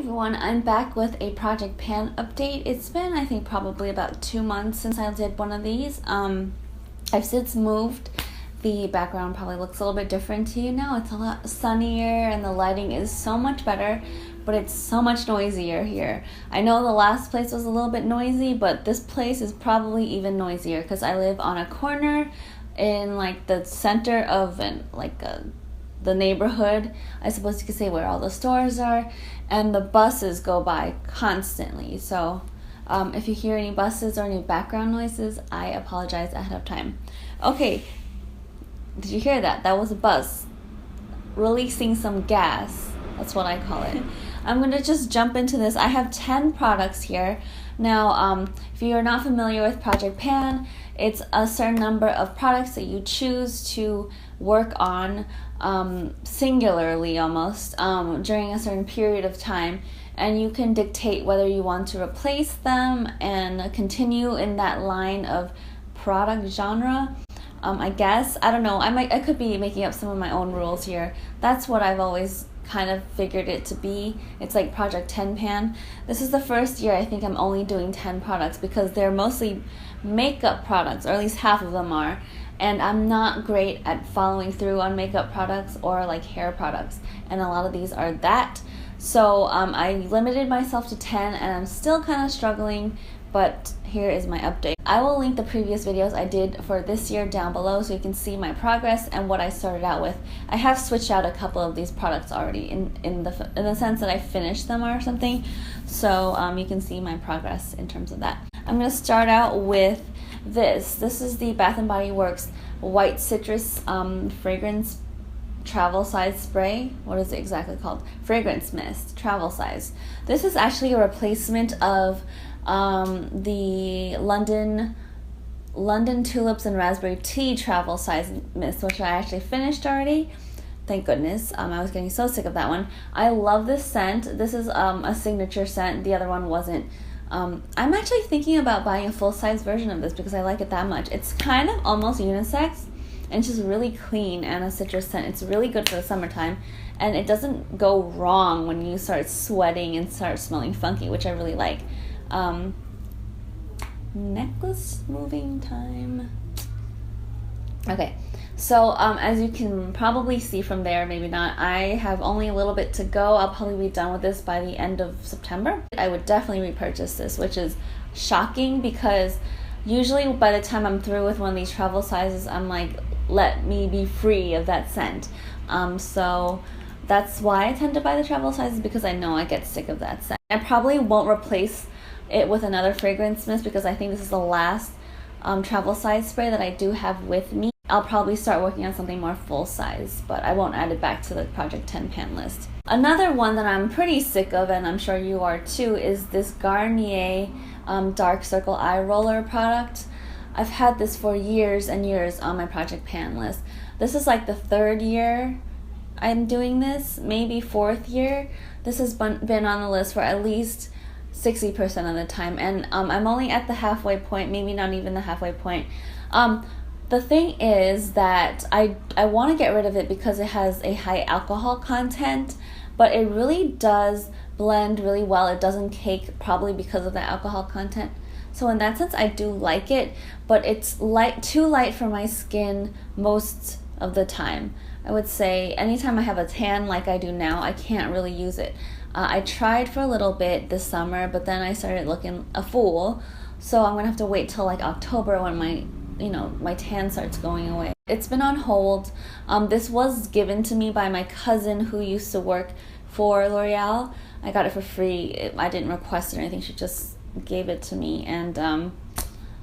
everyone, I'm back with a Project Pan update. It's been, I think, probably about 2 months since I did one of these. I've since moved. The background probably looks a little bit different to you now. It's a lot sunnier and the lighting is so much better, but it's so much noisier here. I know the last place was a little bit noisy, but this place is probably even noisier because I live on a corner in like the center of the neighborhood, I suppose you could say, where all the stores are, and the buses go by constantly. So if you hear any buses or any background noises, I apologize ahead of time. Okay, did you hear that? That was a bus releasing some gas. That's what I call it. I'm going to just jump into this. I have 10 products here. Now, if you're not familiar with Project Pan, it's a certain number of products that you choose to work on singularly almost during a certain period of time, and you can dictate whether you want to replace them and continue in that line of product genre. I guess, I don't know, I could be making up some of my own rules here. That's what I've always kind of figured it to be. It's like Project 10 Pan. This is the first year I think I'm only doing 10 products because they're mostly makeup products, or at least half of them are, and I'm not great at following through on makeup products or like hair products, and a lot of these are that. So I limited myself to 10 and I'm still kind of struggling, but here is my update. I will link the previous videos I did for this year down below so you can see my progress and what I started out with. I have switched out a couple of these products already in the sense that I finished them or something, so you can see my progress in terms of that. I'm going to start out with this. This is the Bath & Body Works White Citrus Fragrance Travel Size Spray. What is it exactly called? Fragrance Mist Travel Size. This is actually a replacement of the London Tulips and Raspberry Tea Travel Size Mist, which I actually finished already. Thank goodness. I was getting so sick of that one. I love this scent. This is a signature scent. The other one wasn't. I'm actually thinking about buying a full-size version of this because I like it that much. It's kind of almost unisex, and it's just really clean and a citrus scent. It's really good for the summertime, and it doesn't go wrong when you start sweating and start smelling funky, which I really like. Necklace moving time. Okay, so as you can probably see from there, maybe not, I have only a little bit to go. I'll probably be done with this by the end of September. I would definitely repurchase this, which is shocking because usually by the time I'm through with one of these travel sizes, I'm like, let me be free of that scent. So that's why I tend to buy the travel sizes, because I know I get sick of that scent. I probably won't replace it with another fragrance mist because I think this is the last travel size spray that I do have with me. I'll probably start working on something more full size, but I won't add it back to the Project 10 Pan list. Another one that I'm pretty sick of, and I'm sure you are too, is this Garnier Dark Circle Eye Roller product. I've had this for years and years on my Project Pan list. This is like the 3rd year I'm doing this, maybe 4th year. This has been on the list for at least 60% of the time, and I'm only at the halfway point, maybe not even the halfway point. The thing is that I want to get rid of it because it has a high alcohol content, but it really does blend really well. It doesn't cake, probably because of the alcohol content. So in that sense, I do like it, but it's too light for my skin most of the time. I would say anytime I have a tan like I do now, I can't really use it. I tried for a little bit this summer, but then I started looking a fool. So I'm going to have to wait till like October when my tan starts going away. It's been on hold. This was given to me by my cousin who used to work for L'Oreal. I got it for free. I didn't request it or anything. She just gave it to me, and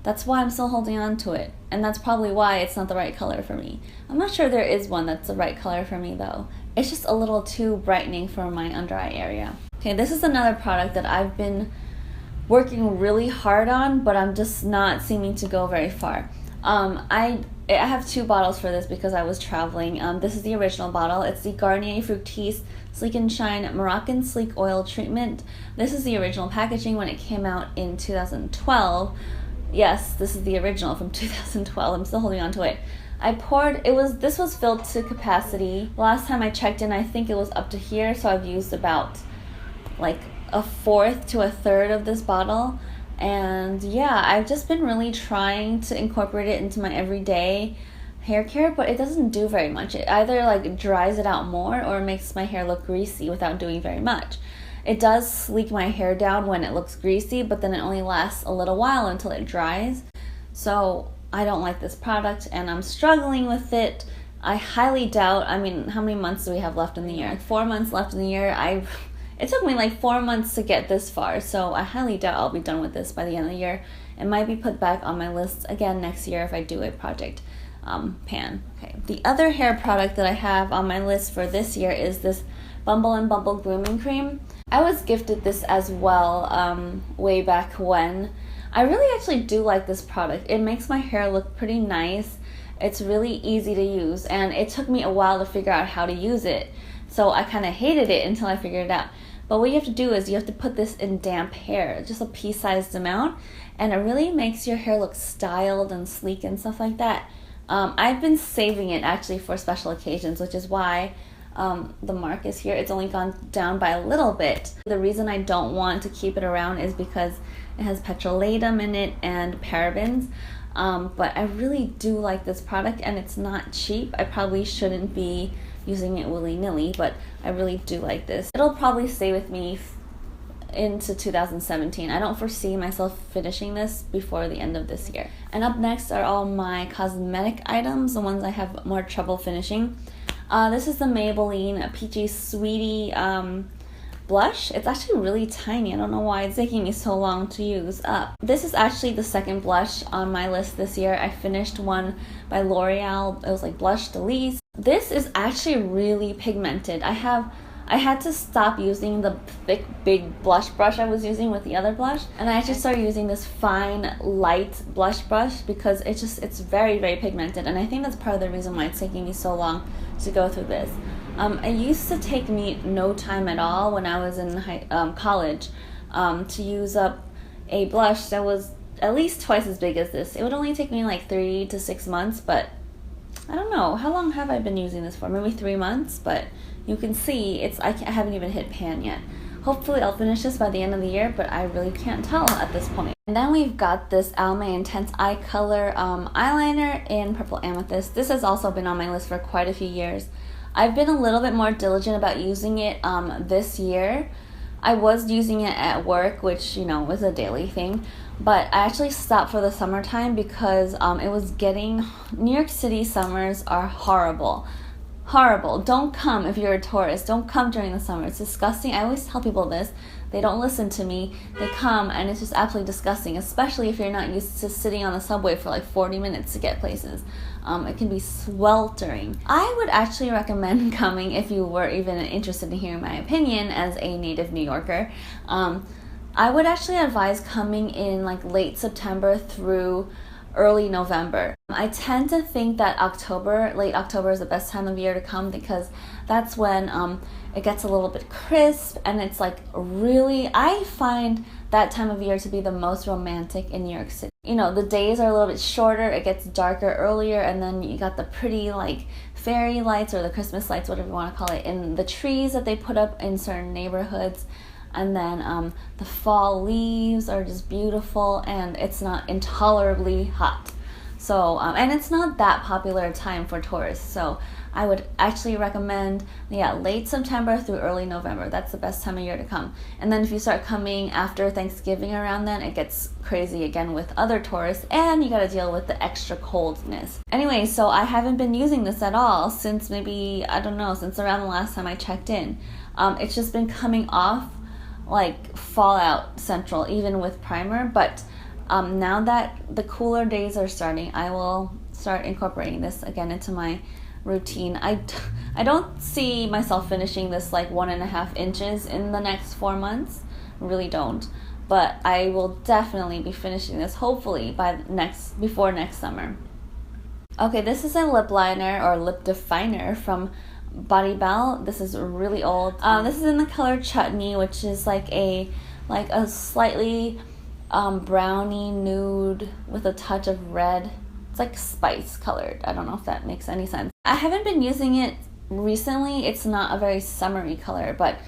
that's why I'm still holding on to it. And that's probably why it's not the right color for me. I'm not sure there is one that's the right color for me though. It's just a little too brightening for my under eye area. Okay, this is another product that I've been working really hard on, but I'm just not seeming to go very far. I have 2 bottles for this because I was traveling. This is the original bottle. It's the Garnier Fructis Sleek and Shine Moroccan Sleek Oil Treatment. This is the original packaging when it came out in 2012. Yes, this is the original from 2012. I'm still holding on to it. This was filled to capacity. Last time I checked in, I think it was up to here, so I've used about like a fourth to a third of this bottle. And yeah, I've just been really trying to incorporate it into my everyday hair care, but it doesn't do very much. It either like dries it out more or makes my hair look greasy without doing very much. It does sleek my hair down when it looks greasy, but then it only lasts a little while until it dries. So I don't like this product and I'm struggling with it. I highly doubt, I mean, how many months do we have left in the year? Like 4 months left in the year. It took me like 4 months to get this far, so I highly doubt I'll be done with this by the end of the year. It might be put back on my list again next year if I do a Project Pan. Okay. The other hair product that I have on my list for this year is this Bumble and Bumble Grooming Cream. I was gifted this as well way back when. I really actually do like this product. It makes my hair look pretty nice. It's really easy to use, and it took me a while to figure out how to use it. So I kind of hated it until I figured it out. But what you have to do is you have to put this in damp hair, just a pea-sized amount, and it really makes your hair look styled and sleek and stuff like that. I've been saving it actually for special occasions, which is why the mark is here. It's only gone down by a little bit. The reason I don't want to keep it around is because it has petrolatum in it and parabens. But I really do like this product, and it's not cheap. I probably shouldn't be using it willy-nilly, but I really do like this. It'll probably stay with me into 2017. I don't foresee myself finishing this before the end of this year. And up next are all my cosmetic items, the ones I have more trouble finishing. This is the Maybelline Peachy Sweetie blush. It's actually really tiny. I don't know why it's taking me so long to use up. This is actually the second blush on my list this year. I finished one by L'Oreal. It was like Blush Delice. This is actually really pigmented. I had to stop using the thick big blush brush I was using with the other blush, and I actually started using this fine light blush brush because it's very, very pigmented, and I think that's part of the reason why it's taking me so long to go through this. It used to take me no time at all when I was in college to use up a blush that was at least twice as big as this. It would only take me like 3 to 6 months, but I don't know. How long have I been using this for? Maybe 3 months, but you can see I haven't even hit pan yet. Hopefully I'll finish this by the end of the year, but I really can't tell at this point. And then we've got this Almay Intense Eye Color eyeliner in Purple Amethyst. This has also been on my list for quite a few years. I've been a little bit more diligent about using it this year. I was using it at work, which, you know, was a daily thing. But I actually stopped for the summertime because it was getting... New York City summers are horrible. Horrible. Don't come if you're a tourist. Don't come during the summer. It's disgusting. I always tell people this. They don't listen to me. They come and it's just absolutely disgusting, especially if you're not used to sitting on the subway for like 40 minutes to get places. It can be sweltering. I would actually recommend coming if you were even interested in hearing my opinion as a native New Yorker. I would actually advise coming in like late September through early November. I tend to think that late October is the best time of year to come because that's when it gets a little bit crisp and it's like really, I find that time of year to be the most romantic in New York City. You know, the days are a little bit shorter, it gets darker earlier, and then you got the pretty like fairy lights or the Christmas lights, whatever you want to call it, in the trees that they put up in certain neighborhoods. And then the fall leaves are just beautiful, and it's not intolerably hot. So, and it's not that popular a time for tourists. So I would actually recommend, late September through early November. That's the best time of year to come. And then if you start coming after Thanksgiving around then, it gets crazy again with other tourists, and you gotta deal with the extra coldness. Anyway, so I haven't been using this at all since maybe, I don't know, since around the last time I checked in. It's just been coming off like Fallout Central, even with primer, but now that the cooler days are starting, I will start incorporating this again into my routine. I don't see myself finishing this like 1.5 inches in the next 4 months, really don't, but I will definitely be finishing this hopefully before next summer. Okay, this is a lip liner or lip definer from Body Bell. This is really old. This is in the color Chutney, which is like a slightly browny nude with a touch of red. It's like spice colored. I don't know if that makes any sense. I haven't been using it recently. It's not a very summery color, but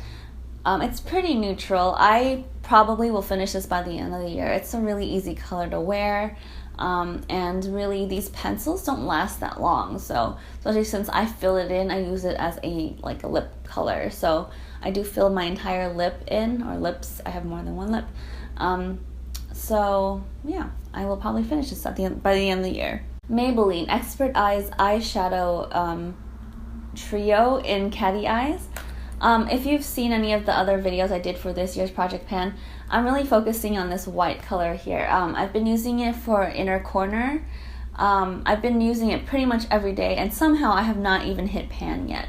It's pretty neutral. I probably will finish this by the end of the year. It's a really easy color to wear. And really these pencils don't last that long, so especially since I fill it in, I use it as a lip color, so I do fill my entire lip in, or lips. I have more than one lip. So yeah, I will probably finish this by the end of the year. Maybelline Expert Eyes Eyeshadow Trio in Catty Eyes. If you've seen any of the other videos I did for this year's Project Pan, I'm really focusing on this white color here. I've been using it for inner corner. I've been using it pretty much every day, and somehow I have not even hit pan yet.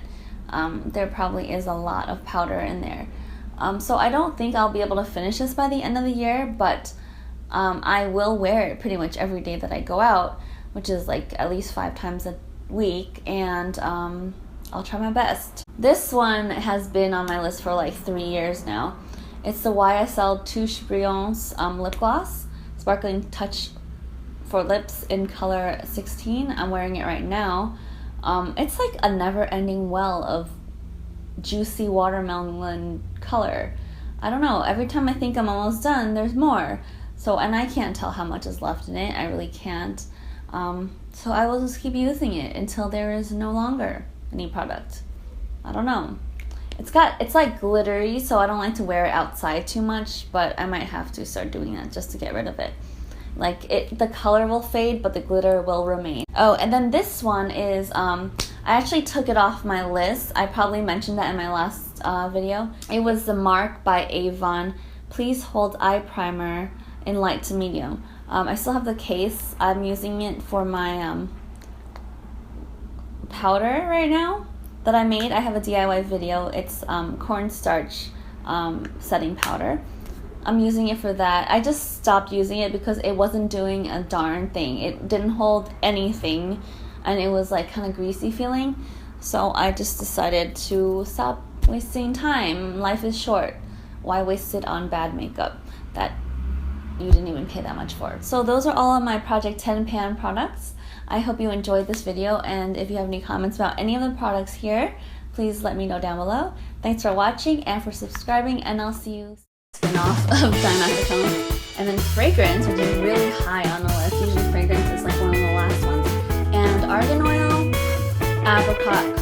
There probably is a lot of powder in there. So I don't think I'll be able to finish this by the end of the year, but I will wear it pretty much every day that I go out, which is at least 5 times a week, and I'll try my best. This one has been on my list for 3 years now. It's the YSL Touche Brilliance lip gloss, Sparkling Touch for Lips in color 16. I'm wearing it right now. It's like a never-ending well of juicy watermelon color. I don't know, every time I think I'm almost done, there's more. And I can't tell how much is left in it. I really can't. So I will just keep using it until there is no longer any product. I don't know. It's like glittery, so I don't like to wear it outside too much, but I might have to start doing that just to get rid of it. The color will fade, but the glitter will remain. Oh, and then this one is, I actually took it off my list. I probably mentioned that in my last video. It was the Mark by Avon Please Hold Eye Primer in light to medium. I still have the case. I'm using it for my powder right now that I made. I have a DIY video. It's cornstarch setting powder. I'm using it for that. I just stopped using it because it wasn't doing a darn thing. It didn't hold anything, and it was kind of greasy feeling. So I just decided to stop wasting time. Life is short. Why waste it on bad makeup that you didn't even pay that much for? So those are all of my Project Pan products. I hope you enjoyed this video, and if you have any comments about any of the products here, please let me know down below. Thanks for watching and for subscribing, and I'll see you spin-off of Dimethicone. And then fragrance, which is really high on the list. Usually fragrance is one of the last ones. And argan oil, apricot